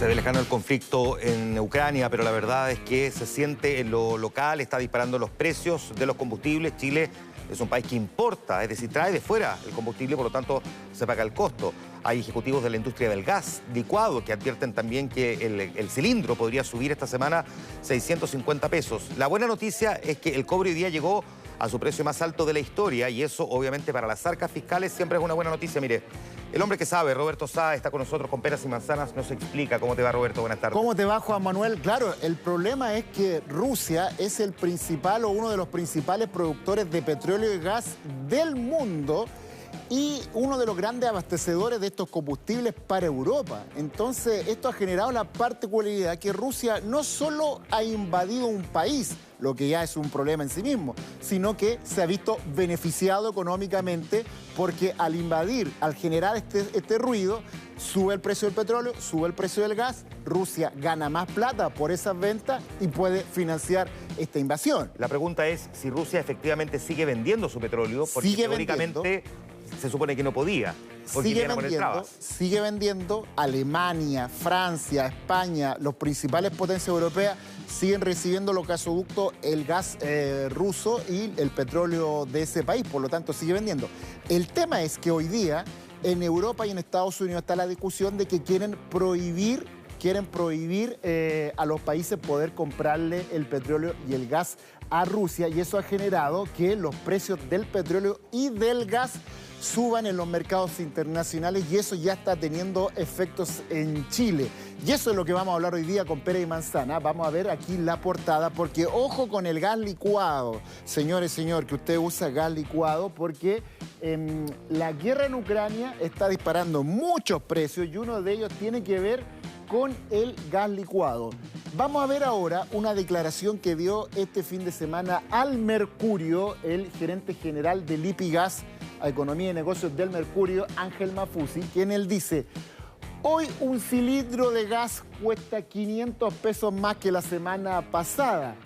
Se ve lejano el conflicto en Ucrania, pero la verdad es que se siente en lo local, está disparando los precios de los combustibles. Chile es un país que importa, es decir, trae de fuera el combustible, por lo tanto se paga el costo. Hay ejecutivos de la industria del gas licuado que advierten también que el cilindro podría subir esta semana 650 pesos. La buena noticia es que el cobre hoy día llegó a su precio más alto de la historia y eso obviamente para las arcas fiscales siempre es una buena noticia. Mire, el hombre que sabe, Roberto Sá, está con nosotros con peras y manzanas, nos explica. ¿Cómo te va, Roberto? Buenas tardes. ¿Cómo te va, Juan Manuel? Claro, el problema es que Rusia es el principal o uno de los principales productores de petróleo y gas del mundo y uno de los grandes abastecedores de estos combustibles para Europa. Entonces, esto ha generado la particularidad que Rusia no solo ha invadido un país, lo que ya es un problema en sí mismo, sino que se ha visto beneficiado económicamente porque al invadir, al generar este ruido, sube el precio del petróleo, sube el precio del gas, Rusia gana más plata por esas ventas y puede financiar esta invasión. La pregunta es si Rusia efectivamente sigue vendiendo su petróleo, porque teóricamente se supone que no podía. Sigue vendiendo. Alemania, Francia, España, las principales potencias europeas siguen recibiendo los gasoductos, el gas ruso y el petróleo de ese país, por lo tanto sigue vendiendo. El tema es que hoy día en Europa y en Estados Unidos está la discusión de que quieren prohibir a los países poder comprarle el petróleo y el gas a Rusia, y eso ha generado que los precios del petróleo y del gas suban en los mercados internacionales y eso ya está teniendo efectos en Chile. Y eso es lo que vamos a hablar hoy día con pera y manzana. Vamos a ver aquí la portada porque ojo con el gas licuado. Señores, que usted usa gas licuado porque la guerra en Ucrania está disparando muchos precios y uno de ellos tiene que ver con el gas licuado. Vamos a ver ahora una declaración que dio este fin de semana al Mercurio el gerente general de Lipigas, a Economía y Negocios del Mercurio, Ángel Mafuzzi, quien él dice: hoy un cilindro de gas cuesta 500 pesos más que la semana pasada.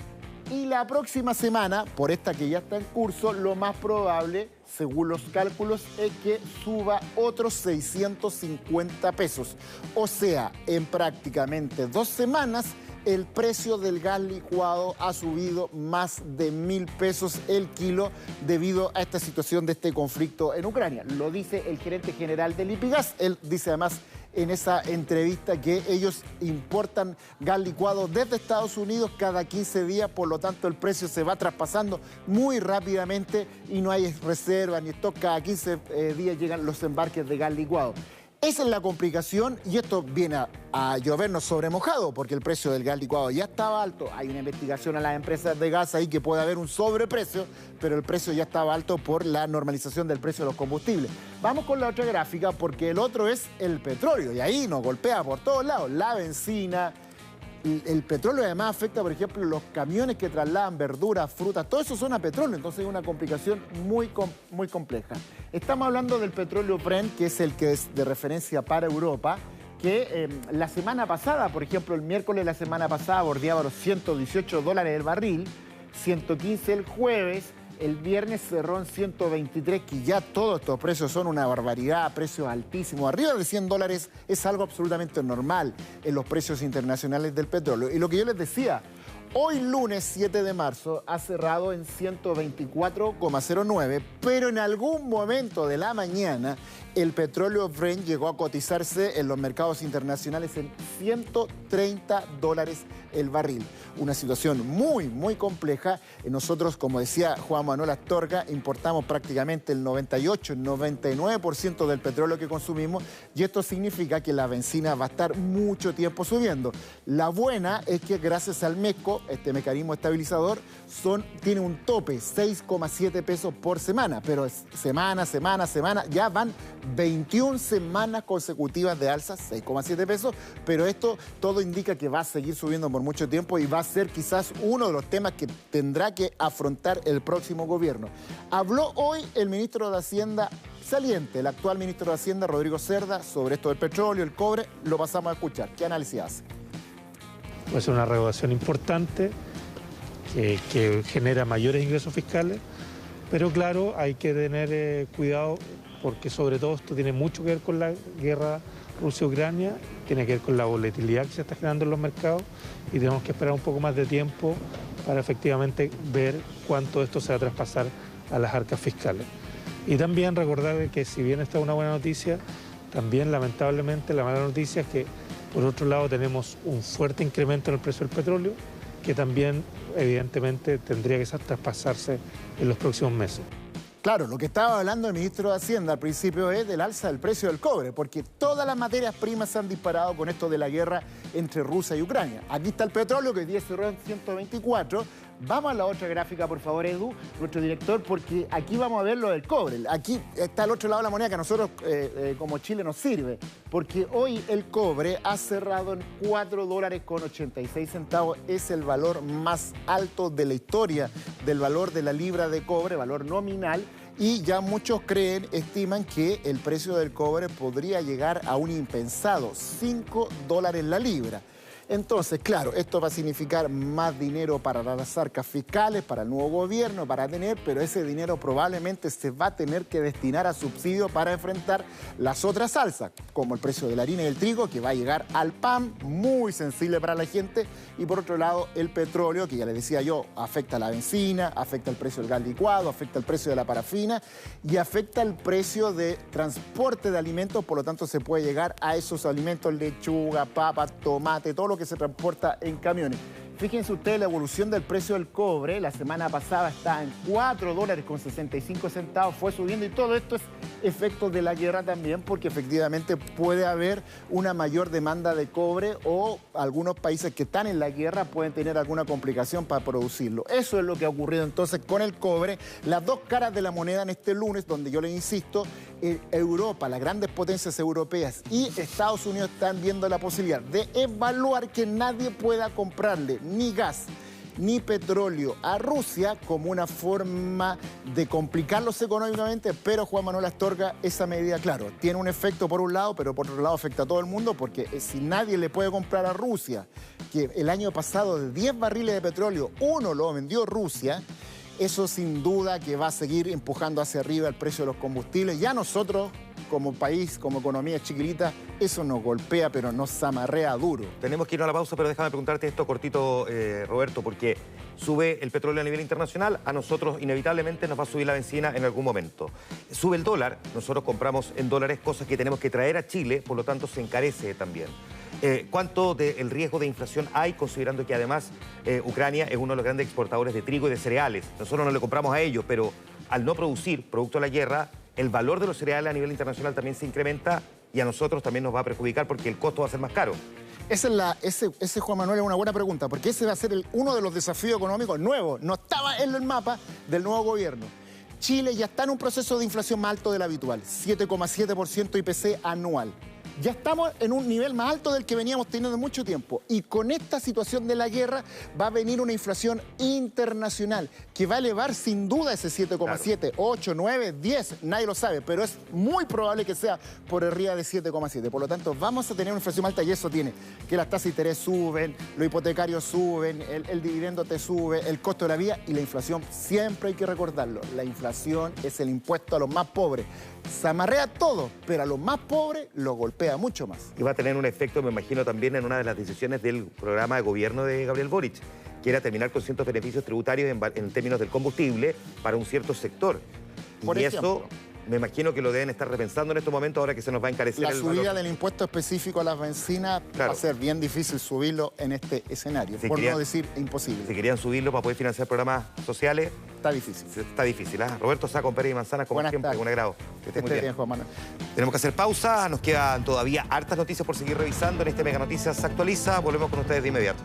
Y la próxima semana, por esta que ya está en curso, lo más probable, según los cálculos, es que suba otros 650 pesos. O sea, en prácticamente 2 semanas, el precio del gas licuado ha subido más de 1.000 pesos el kilo debido a esta situación de este conflicto en Ucrania. Lo dice el gerente general de Lipigas. Él dice además en esa entrevista que ellos importan gas licuado desde Estados Unidos cada 15 días, por lo tanto el precio se va traspasando muy rápidamente y no hay reserva ni stock. Cada 15 días llegan los embarques de gas licuado. Esa es la complicación y esto viene a llovernos sobre mojado porque el precio del gas licuado ya estaba alto. Hay una investigación a las empresas de gas ahí que puede haber un sobreprecio, pero el precio ya estaba alto por la normalización del precio de los combustibles. Vamos con la otra gráfica porque el otro es el petróleo y ahí nos golpea por todos lados. La benzina, el petróleo además afecta, por ejemplo, los camiones que trasladan verduras, frutas, todo eso suena a petróleo, entonces es una complicación muy compleja. Estamos hablando del petróleo Brent, que es el que es de referencia para Europa, que la semana pasada, por ejemplo, el miércoles de la semana pasada bordeaba los $118 el barril, 115 el jueves, el viernes cerró en 123, que ya todos estos precios son una barbaridad, precios altísimos. Arriba de $100 es algo absolutamente normal en los precios internacionales del petróleo. Y lo que yo les decía, hoy lunes 7 de marzo ha cerrado en 124,09, pero en algún momento de la mañana el petróleo Brent llegó a cotizarse en los mercados internacionales en $130 el barril. Una situación muy compleja. Nosotros, como decía Juan Manuel Astorga, importamos prácticamente el 98, el 99% del petróleo que consumimos y esto significa que la benzina va a estar mucho tiempo subiendo. La buena es que gracias al MESCO, este mecanismo estabilizador, tiene un tope, 6,7 pesos por semana, pero es semana, ya van 21 semanas consecutivas de alza, 6,7 pesos, pero esto todo indica que va a seguir subiendo por mucho tiempo y va a ser quizás uno de los temas que tendrá que afrontar el próximo gobierno. Habló hoy el ministro de Hacienda saliente, el actual ministro de Hacienda, Rodrigo Cerda, sobre esto del petróleo, el cobre. Lo pasamos a escuchar. ¿Qué análisis hace? Pues una recaudación importante que genera mayores ingresos fiscales, pero claro, hay que tener cuidado porque sobre todo esto tiene mucho que ver con la guerra Rusia-Ucrania, tiene que ver con la volatilidad que se está generando en los mercados y tenemos que esperar un poco más de tiempo para efectivamente ver cuánto esto se va a traspasar a las arcas fiscales. Y también recordar que si bien esta es una buena noticia, también lamentablemente la mala noticia es que por otro lado tenemos un fuerte incremento en el precio del petróleo que también evidentemente tendría que traspasarse en los próximos meses. Claro, lo que estaba hablando el ministro de Hacienda al principio es del alza del precio del cobre, porque todas las materias primas se han disparado con esto de la guerra entre Rusia y Ucrania. Aquí está el petróleo, que hoy día cerró en 124. Vamos a la otra gráfica, por favor, Edu, nuestro director, porque aquí vamos a ver lo del cobre. Aquí está al otro lado de la moneda que a nosotros, como Chile, nos sirve, porque hoy el cobre ha cerrado en $4.86. Es el valor más alto de la historia del valor de la libra de cobre, valor nominal. Y ya muchos estiman que el precio del cobre podría llegar a un impensado $5 la libra. Entonces, claro, esto va a significar más dinero para las arcas fiscales, para el nuevo gobierno, pero ese dinero probablemente se va a tener que destinar a subsidios para enfrentar las otras alzas, como el precio de la harina y el trigo, que va a llegar al pan, muy sensible para la gente, y por otro lado, el petróleo, que ya les decía yo, afecta a la benzina, afecta el precio del gas licuado, afecta el precio de la parafina y afecta el precio de transporte de alimentos, por lo tanto se puede llegar a esos alimentos, lechuga, papa, tomate, todo lo que se transporta en camiones. Fíjense ustedes la evolución del precio del cobre. La semana pasada está en $4.65, fue subiendo, y todo esto es efecto de la guerra también, porque efectivamente puede haber una mayor demanda de cobre o algunos países que están en la guerra pueden tener alguna complicación para producirlo. Eso es lo que ha ocurrido entonces con el cobre. Las dos caras de la moneda en este lunes, donde yo les insisto, Europa, las grandes potencias europeas y Estados Unidos están viendo la posibilidad de evaluar que nadie pueda comprarle ni gas ni petróleo a Rusia como una forma de complicarlos económicamente, pero Juan Manuel Astorga, esa medida, claro, tiene un efecto por un lado, pero por otro lado afecta a todo el mundo, porque si nadie le puede comprar a Rusia, que el año pasado de 10 barriles de petróleo, 1 lo vendió Rusia, eso sin duda que va a seguir empujando hacia arriba el precio de los combustibles. Ya nosotros, como país, como economía chiquitita, eso nos golpea, pero nos amarrea duro. Tenemos que ir a la pausa, pero déjame preguntarte esto cortito, Roberto, porque sube el petróleo a nivel internacional, a nosotros inevitablemente nos va a subir la benzina en algún momento. Sube el dólar, nosotros compramos en dólares cosas que tenemos que traer a Chile, por lo tanto se encarece también. ¿Cuánto del riesgo de inflación hay, considerando que además Ucrania es uno de los grandes exportadores de trigo y de cereales? Nosotros no le compramos a ellos, pero al no producir producto de la guerra, el valor de los cereales a nivel internacional también se incrementa y a nosotros también nos va a perjudicar porque el costo va a ser más caro. Ese, Juan Manuel, es una buena pregunta, porque ese va a ser uno de los desafíos económicos nuevos. No estaba en el mapa del nuevo gobierno. Chile ya está en un proceso de inflación más alto del habitual, 7,7% IPC anual. Ya estamos en un nivel más alto del que veníamos teniendo mucho tiempo. Y con esta situación de la guerra va a venir una inflación internacional que va a elevar sin duda ese 7,7, claro. 8, 9, 10, nadie lo sabe, pero es muy probable que sea por arriba de 7,7. Por lo tanto, vamos a tener una inflación alta y eso tiene que las tasas de interés suben, los hipotecarios suben, el dividendo te sube, el costo de la vida y la inflación, siempre hay que recordarlo. La inflación es el impuesto a los más pobres. Se amarrea todo, pero a los más pobres lo golpea mucho más. Y va a tener un efecto, me imagino, también en una de las decisiones del programa de gobierno de Gabriel Boric, que era terminar con ciertos beneficios tributarios en términos del combustible para un cierto sector. Por ejemplo, eso me imagino que lo deben estar repensando en estos momentos ahora que se nos va a encarecer la el subida valor del impuesto específico a las bencinas, claro, va a ser bien difícil subirlo en este escenario, por no decir imposible. Si querían subirlo para poder financiar programas sociales, está difícil. Está difícil, ¿eh? Roberto Sá con Pérez y Manzana, como siempre, un agrado. Que esté muy bien, Juan Manuel. Tenemos que hacer pausa, nos quedan todavía hartas noticias por seguir revisando en este Mega Noticias Actualiza. Volvemos con ustedes de inmediato.